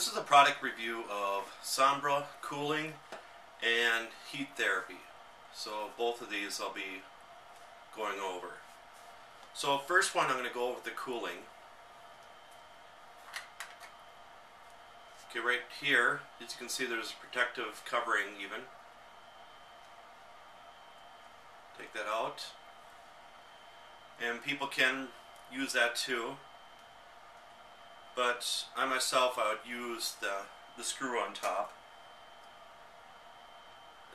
This is a product review of Sombra cooling and heat therapy. So both of these I'll be going over. So first one I'm going to go over the cooling. Okay, right here, as you can see, there's a protective covering even. Take that out. And people can use that too. But I myself, I would use the screw on top.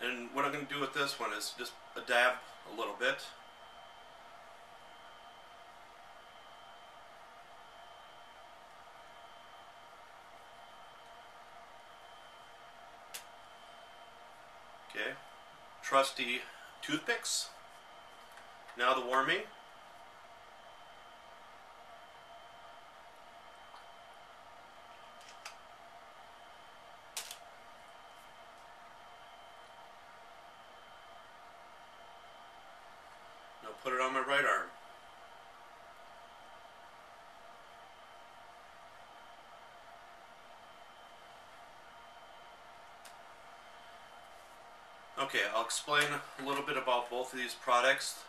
And what I'm going to do with this one is just a dab a little bit. Okay, trusty toothpicks. Now the warming. Now put it on my right arm. Okay, I'll explain a little bit about both of these products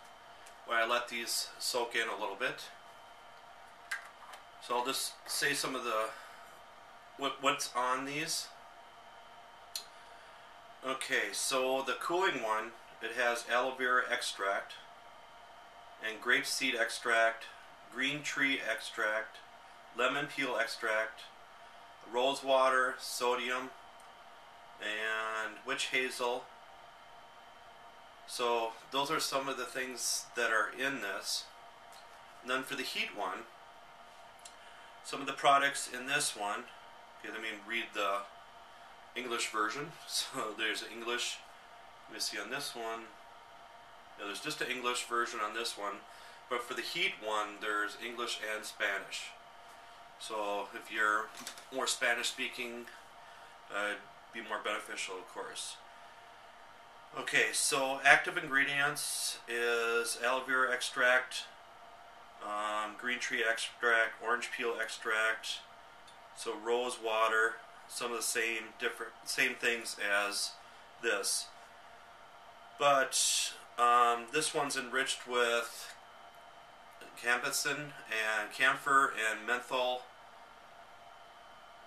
while I let these soak in a little bit. So I'll just say some of the what's on these. Okay, so the cooling one, it has aloe vera extract and grape seed extract, green tree extract, lemon peel extract, rose water, sodium, and witch hazel. So those are some of the things that are in this. And then for the heat one, some of the products in this one, okay, let me read the English version. So there's English, let me see on this one. Yeah, there's just an English version on this one. But for the heat one, there's English and Spanish. So if you're more Spanish speaking, it'd be more beneficial, of course. Okay, so active ingredients is aloe vera extract, green tree extract, orange peel extract, so rose water, some of the same things as this. But this one's enriched with campsin and camphor and menthol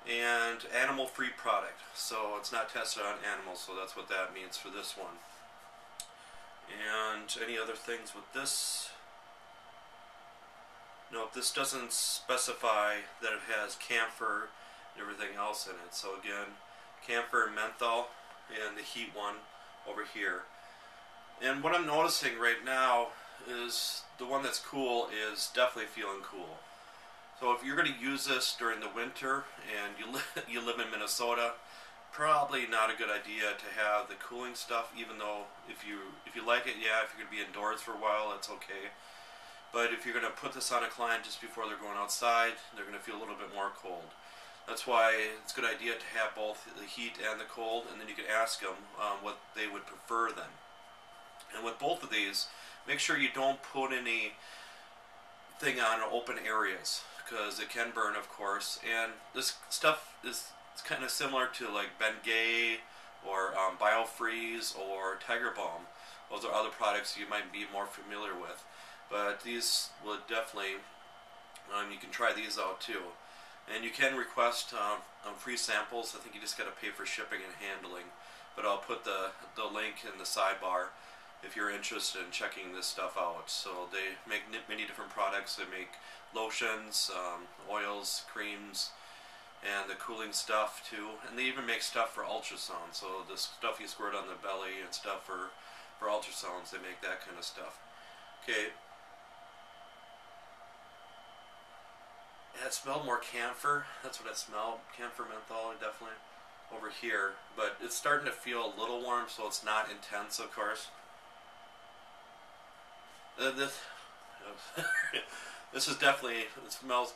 and animal-free product. So it's not tested on animals, so that's what that means for this one. And any other things with this? No, this doesn't specify that it has camphor and everything else in it. So again, camphor and menthol, and the heat one over here. And what I'm noticing right now is the one that's cool is definitely feeling cool. So if you're going to use this during the winter and you live in Minnesota, probably not a good idea to have the cooling stuff, even though if you like it, yeah, if you're going to be indoors for a while, that's okay. But if you're going to put this on a client just before they're going outside, they're going to feel a little bit more cold. That's why it's a good idea to have both the heat and the cold, and then you can ask them what they would prefer then. And with both of these, make sure you don't put any thing on open areas, because it can burn, of course. And this stuff is kind of similar to like Bengay or Biofreeze or Tiger Balm. Those are other products you might be more familiar with. But these will definitely, you can try these out too. And you can request free samples. I think you just got to pay for shipping and handling. But I'll put the link in the sidebar if you're interested in checking this stuff out. So they make many different products. They make lotions, oils, creams, and the cooling stuff too. And they even make stuff for ultrasound. So the stuff you squirt on the belly and stuff for ultrasounds, they make that kind of stuff. Okay. Yeah, it smelled more camphor. That's what it smelled. Camphor, menthol, definitely over here. But it's starting to feel a little warm, so it's not intense, of course. This is definitely, it smells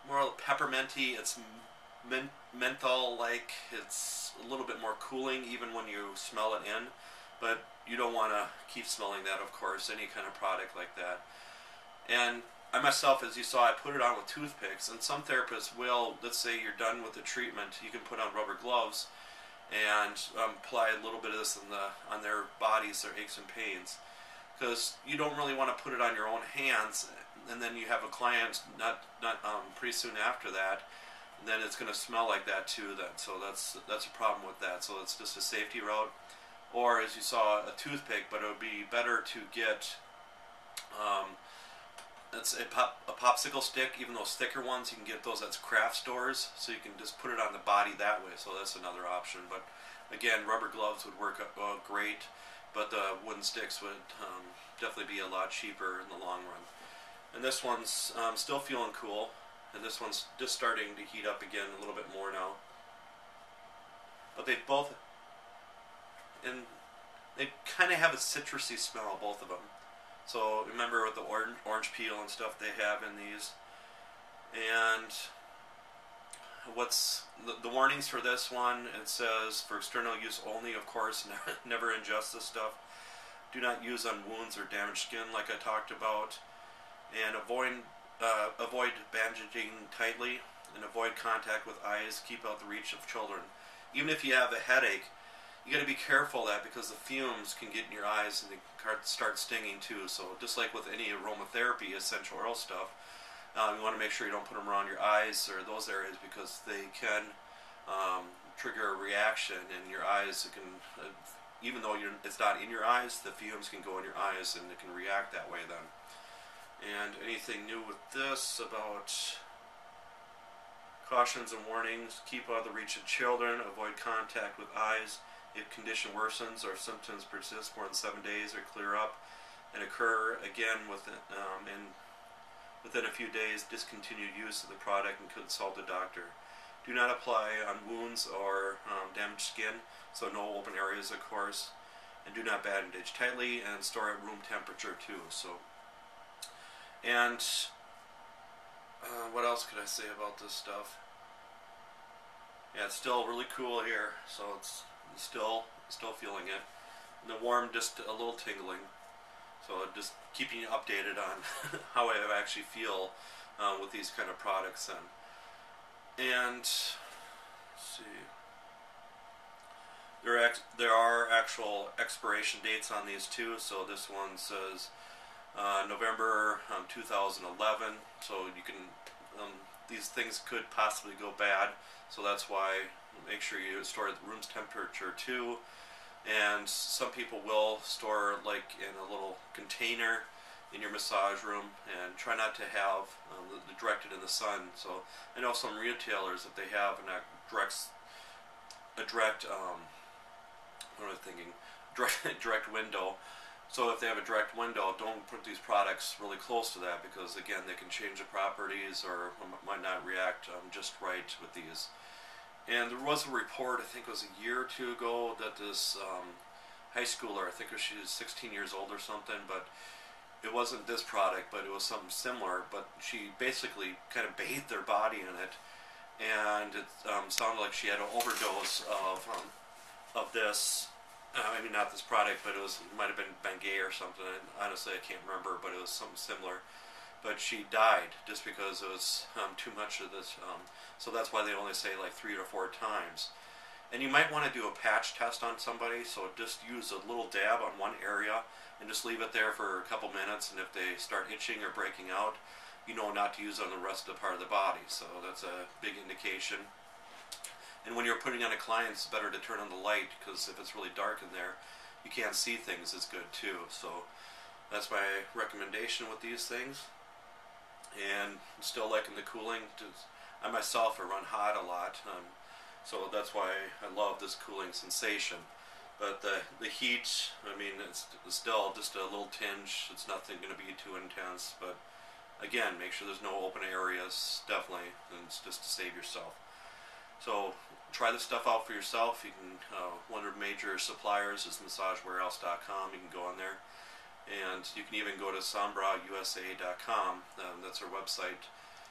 more pepperminty. It's menthol-like. It's a little bit more cooling even when you smell it in, but you don't want to keep smelling that, of course, any kind of product like that. And I myself, as you saw, I put it on with toothpicks, and some therapists will, let's say you're done with the treatment, you can put on rubber gloves and apply a little bit of this on their bodies, their aches and pains, because you don't really want to put it on your own hands, and then you have a client not pretty soon after that, and then it's going to smell like that too. Then, so that's a problem with that. So it's just a safety route, or as you saw, a toothpick. But it would be better to get it's a popsicle stick. Even those thicker ones, you can get those at craft stores, so you can just put it on the body that way. So that's another option. But again, rubber gloves would work great, but the wooden sticks would definitely be a lot cheaper in the long run. And this one's still feeling cool, and this one's just starting to heat up again a little bit more now. But they both, and they kind of have a citrusy smell, both of them. So remember with the orange peel and stuff they have in these. And what's the warnings for this one? It says for external use only, of course. Never ingest this stuff. Do not use on wounds or damaged skin, like I talked about. And avoid bandaging tightly, and avoid contact with eyes. Keep out the reach of children. Even if you have a headache, you got to be careful of that, because the fumes can get in your eyes and they start stinging too. So just like with any aromatherapy, essential oil stuff, you want to make sure you don't put them around your eyes or those areas, because they can trigger a reaction in your eyes. It can, even though it's not in your eyes, the fumes can go in your eyes and it can react that way then. And anything new with this about cautions and warnings: keep out of the reach of children, avoid contact with eyes. If condition worsens or symptoms persist more than 7 days or clear up and occur again within a few days, discontinue use of the product and consult a doctor. Do not apply on wounds or damaged skin, so no open areas, of course. And do not bandage tightly, and store at room temperature too. So. And what else could I say about this stuff? Yeah, it's still really cool here, so it's still feeling it. And the warm, just a little tingling. So just keeping you updated on how I actually feel with these kind of products. And let's see, there are actual expiration dates on these too. So this one says November 2011, so you can these things could possibly go bad, so that's why make sure you store at the room's temperature too. And some people will store like in a little container in your massage room, and try not to have directed in the sun. So I know some retailers, if they have a direct what am I thinking, direct window. So if they have a direct window, don't put these products really close to that, because again, they can change the properties or might not react just right with these. And there was a report, I think it was a year or two ago, that this high schooler, I think she was 16 years old or something, but it wasn't this product, but it was something similar, but she basically kind of bathed their body in it, and it sounded like she had an overdose of this. I mean, not this product, but it might have been Bengay or something. Honestly, I can't remember, but it was something similar. But she died just because it was too much of this. So that's why they only say like 3 or 4 times. And you might want to do a patch test on somebody. So just use a little dab on one area and just leave it there for a couple minutes. And if they start itching or breaking out, you know not to use it on the rest of the part of the body. So that's a big indication. And when you're putting on a client, it's better to turn on the light, because if it's really dark in there, you can't see things as good too. So that's my recommendation with these things. And I'm still liking the cooling. I myself run hot a lot, so that's why I love this cooling sensation. But the heat, I mean, it's still just a little tinge. It's nothing going to be too intense. But again, make sure there's no open areas, definitely, and it's just to save yourself. So try this stuff out for yourself. You can, one of the major suppliers is massagewarehouse.com. You can go on there, and you can even go to sombrausa.com. That's our website,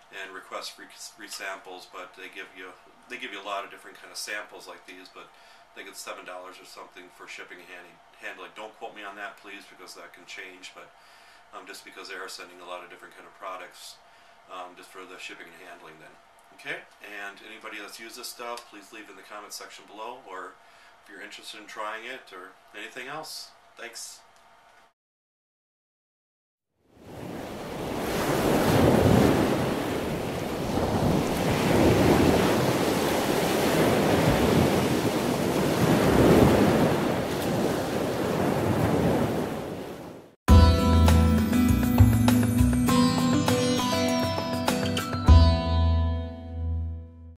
and request free samples. But they give you a lot of different kind of samples like these. But I think it's $7 or something for shipping and handling. Don't quote me on that, please, because that can change. But just because they are sending a lot of different kind of products just for the shipping and handling then. Okay, and anybody that's used this stuff, please leave in the comment section below, or if you're interested in trying it or anything else. Thanks.